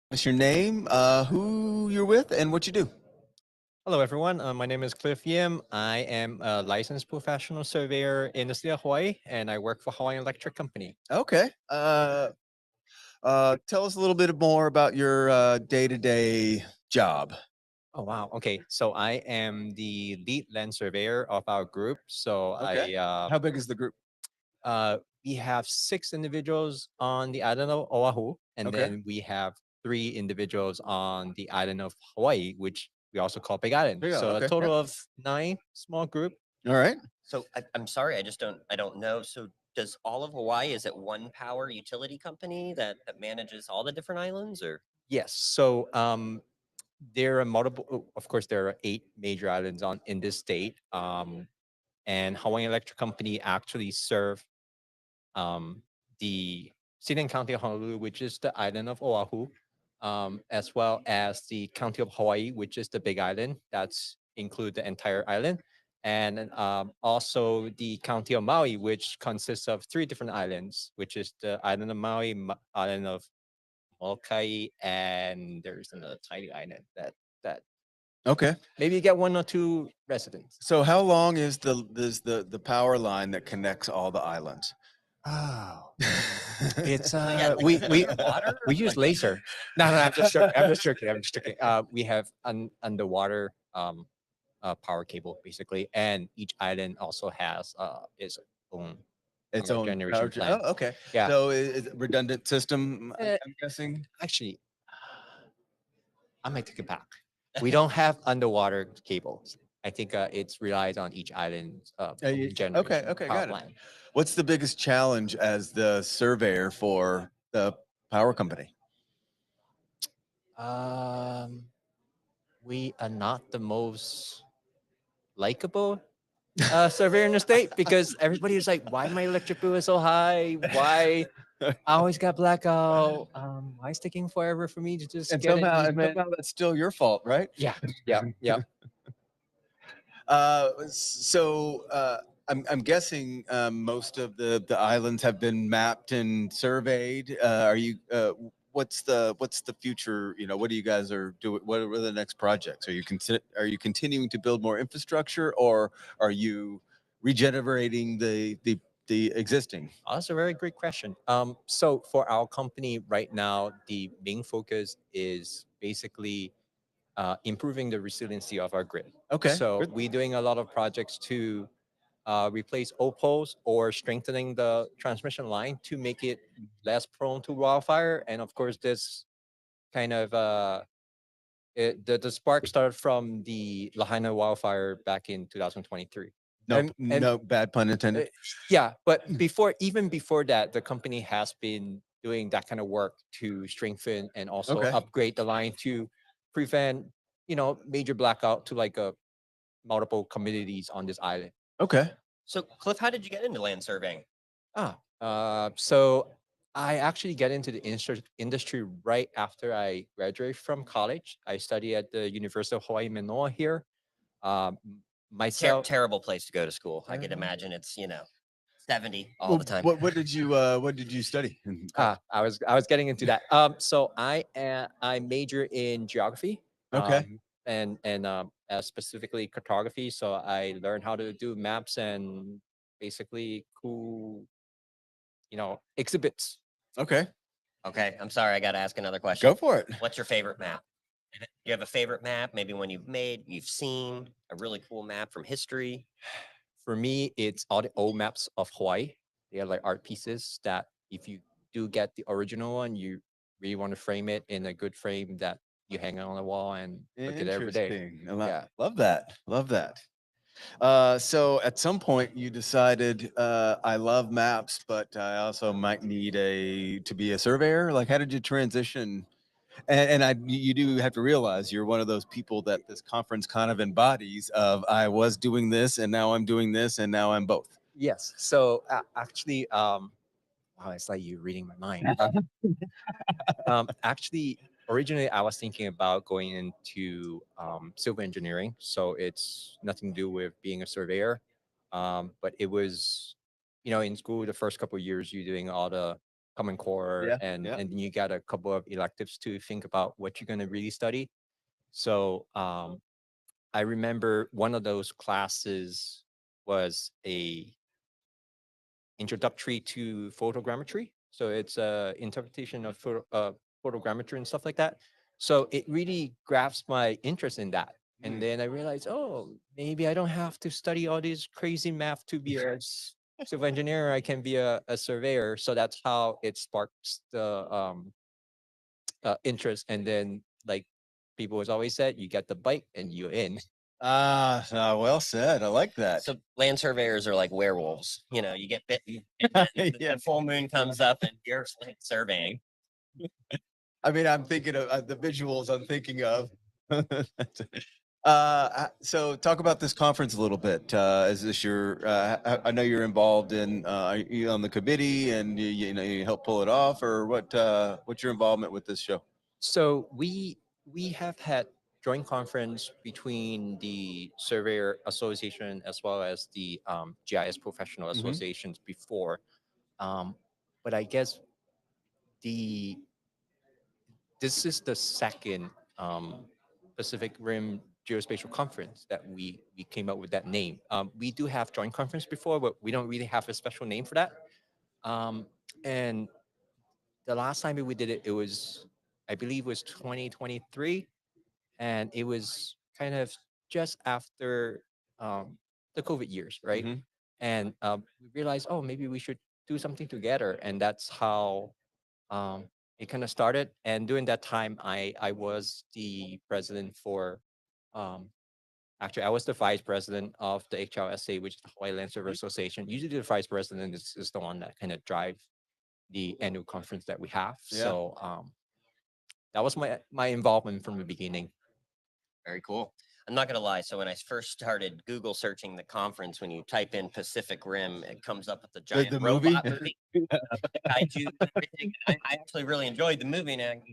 What's your name, who you're with, and what you do? Hello, everyone. My name is Cliff Yim. I am a licensed professional surveyor in the state of Hawaii, and I work for Hawaiian Electric Company. Okay. Tell us a little bit more about your day-to-day job. Oh, wow. Okay. So I am the lead land surveyor of our group. So Okay. I How big is the group? uh, we have 6 individuals on the island of Oahu, and Okay. then we have 3 individuals on the island of Hawaii, which we also call Big Island. Yeah. So a Okay. Yeah. total of 9 small group. All right. So I'm sorry, I don't know. So does all of Hawaii, is it one power utility company that manages all the different islands, or? Yes. So there are multiple, of course, there are 8 major islands on in this state. And Hawaiian Electric Company actually serve um, the city and county of Honolulu, which is the island of Oahu, as well as the county of Hawaii, which is the big island. That's include the entire island. And also the county of Maui, which consists of 3 different islands, which is the island of Maui, island of Molokai, and there's another tiny island that Okay. maybe you get 1 or 2 residents. So how long is the power line that connects all the islands? Oh, it's So yeah, like, we is it we underwater? we use Like, laser. No, I'm just joking. I'm just joking. I'm just joking. We have underwater power cable basically, and each island also has its own Its power own generation plant. Oh, okay. Yeah, So is it redundant system, uh, I'm guessing? actually, I might take it back. We don't have underwater cables. I think it's relies on each island's own Okay, generation okay, power got it. plant. What's the biggest challenge as the surveyor for the power company? Um, we are not the most likable surveyor in the state because everybody is like, why my electric bill is so high? Why I always got blackout? Why it's taking forever for me to just And get an easement? somehow that's still your fault, right? Yeah, yeah, yeah. I'm guessing most of the islands have been mapped and surveyed. Are you what's the future? You know, what do you guys are doing? What are the next projects? Are you continuing to build more infrastructure, or are you regenerating the existing? Oh, that's a very great question. So for our company right now, the main focus is basically improving the resiliency of our grid. Okay, So good. we're doing a lot of projects to replace old poles or strengthening the transmission line to make it less prone to wildfire. And of course, this kind of the spark started from the Lahaina wildfire back in 2023. No, And no bad pun uh, intended. yeah, but even before that, the company has been doing that kind of work to strengthen and also Okay, upgrade the line to prevent, major blackout to like multiple communities on this island. okay, so Cliff, how did you get into land surveying? So I actually get into the industry right after I graduated from college. I study at the University of Hawaii Manoa here. Um, myself, Terrible place to go to school. I could uh, imagine it's 70 all well, the time. what did you study in college? I was getting into that. So I major in geography. Okay. Specifically cartography. So I learned how to do maps and basically cool, exhibits. Okay, Okay, I'm sorry, I got to ask another question. go for it. What's your favorite map? Do you have a favorite map? Maybe one you've seen a really cool map from history. For me, it's all the old maps of Hawaii. They are like art pieces that if you do get the original one, you really want to frame it in a good frame that you hang on the wall and look at it every day. Interesting. Yeah. Love that. Love that. So at some point you decided I love maps, but I also might need to be a surveyor. Like, how did you transition? And you do have to realize you're one of those people that this conference kind of embodies. Of I was doing this, and now I'm doing this, and now I'm both. Yes. So actually, wow, it's like you reading my mind. Actually, originally I was thinking about going into civil engineering, so it's nothing to do with being a surveyor. But it was, in school the first couple of years, you're doing all the Common Core, Yeah, and yeah. and then you got a couple of electives to think about what you're going to really study. So I remember one of those classes was a introductory to photogrammetry. So it's a interpretation of photogrammetry and stuff like that. So it really grabs my interest in that. And then I realized, oh, maybe I don't have to study all these crazy math to be a civil engineer. I can be a surveyor. So that's how it sparks the interest. And then, like people has always said, you get the bite and you're in. Well said. I like that. So land surveyors are like werewolves. You know, you get bitten, and then Yeah. the full moon comes up, and you're surveying. I mean, I'm thinking of the visuals I'm thinking of. So talk about this conference a little bit. Is this your, I know you're involved in, are you on the committee and you know, you help pull it off, or what's your involvement with this show? So we have had joint conference between the Surveyor Association as well as the GIS Professional Mhm. Associations before, but I guess the this is the second Pacific Rim Geospatial Conference that we came up with that name. We do have joint conference before, but we don't really have a special name for that. And the last time we did it, it was, I believe, was 2023, and it was kind of just after the COVID years, right? Mhm. And we realized, oh, maybe we should do something together, and that's how um, it kind of started. And during that time, I was the president for, um, actually, I was the vice president of the HLSA, which is the Hawaii Land Surveyors Association. Usually, the vice president is the one that kind of drive the annual conference that we have. Yeah. So that was my involvement from the beginning. Very cool. I'm not gonna lie. So when I first started Google searching the conference, when you type in Pacific Rim, it comes up with the giant The movie? robot movie, with the kaiju and everything. I actually really enjoyed the movie, and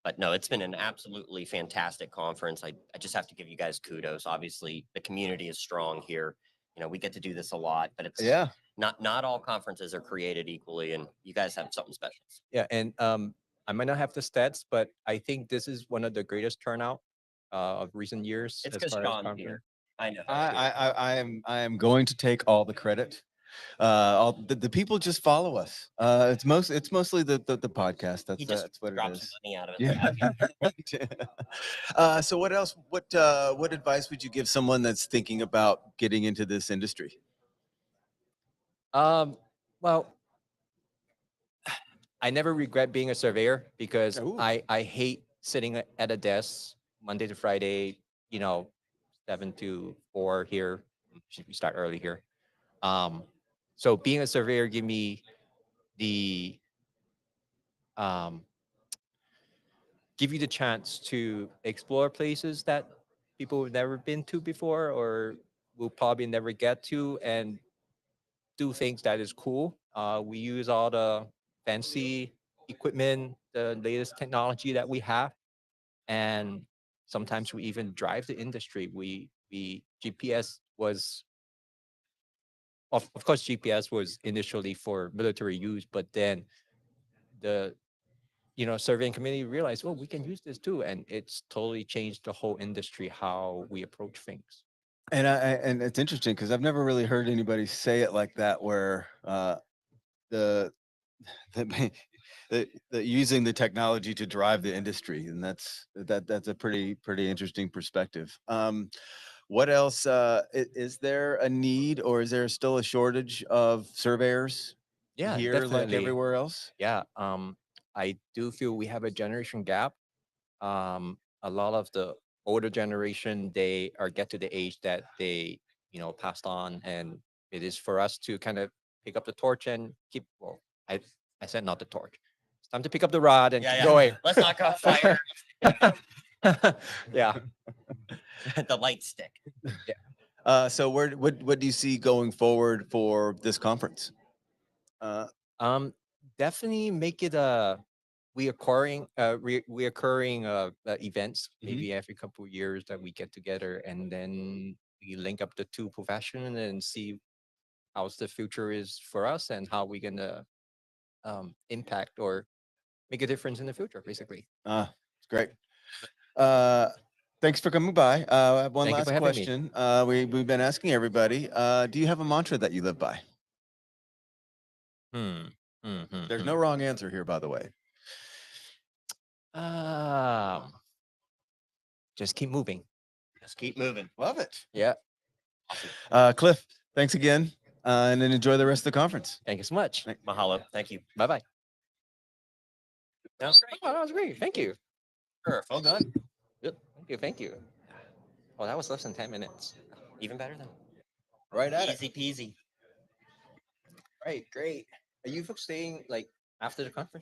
but no, it's been an absolutely fantastic conference. I just have to give you guys kudos. Obviously, the community is strong here. You know, we get to do this a lot, but it's Yeah. not all conferences are created equally, and you guys have something special. Yeah, and I might not have the stats, but I think this is one of the greatest turnout of recent years It's as because far as Sean's conference. here. I know. I am going to take all the credit. All the people just follow us. It's mostly the podcast. He That's just what it drops is. money out of it. Yeah. So what else? What advice would you give someone that's thinking about getting into this industry? Well, I never regret being a surveyor because Ooh. I hate sitting at a desk Monday to Friday, you know, 7 to 4 here. Should we start early here? Um, so being a surveyor give me the um, give you the chance to explore places that people have never been to before or will probably never get to, and do things that is cool. We use all the fancy equipment, the latest technology that we have, and sometimes we even drive the industry. We GPS was, of course, GPS was initially for military use, but then the surveying community realized, well, we can use this too, and it's totally changed the whole industry how we approach things. And it's interesting because I've never really heard anybody say it like that, where the the, the using the technology to drive the industry, and that's a pretty interesting perspective. What else? Is there a need, or is there still a shortage of surveyors Yeah, here, like definitely. everywhere else? Yeah, I do feel we have a generation gap. A lot of the older generation, they are get to the age that they passed on, and it is for us to kind of pick up the torch and keep. Well, I said not the torch. It's time to pick up the rod and keep going. Let's not go fire Yeah. the light stick. So what do you see going forward for this conference? Um, Definitely make it a reoccurring events, Mhm. maybe every couple of years that we get together, and then we link up the two professions and see how's the future is for us and how we're gonna impact or make a difference in the future, basically. It's great. Thanks for coming by. I have one Thank you last for having me. question. We've been asking everybody, do you have a mantra that you live by? There's no wrong answer here, by the way. Just keep moving. Just keep moving. Love it. Yeah. Awesome. Cliff, thanks again, and then enjoy the rest of the conference. Thank you so much. Mahalo. Thank you. Bye bye. That was great. Oh, that was great. Thank you. Sure. Well done. Good. Thank you. Thank you. Oh, that was less than 10 minutes. Even better than Right at it. easy peasy. Right. Great. Are you folks staying like after the conference?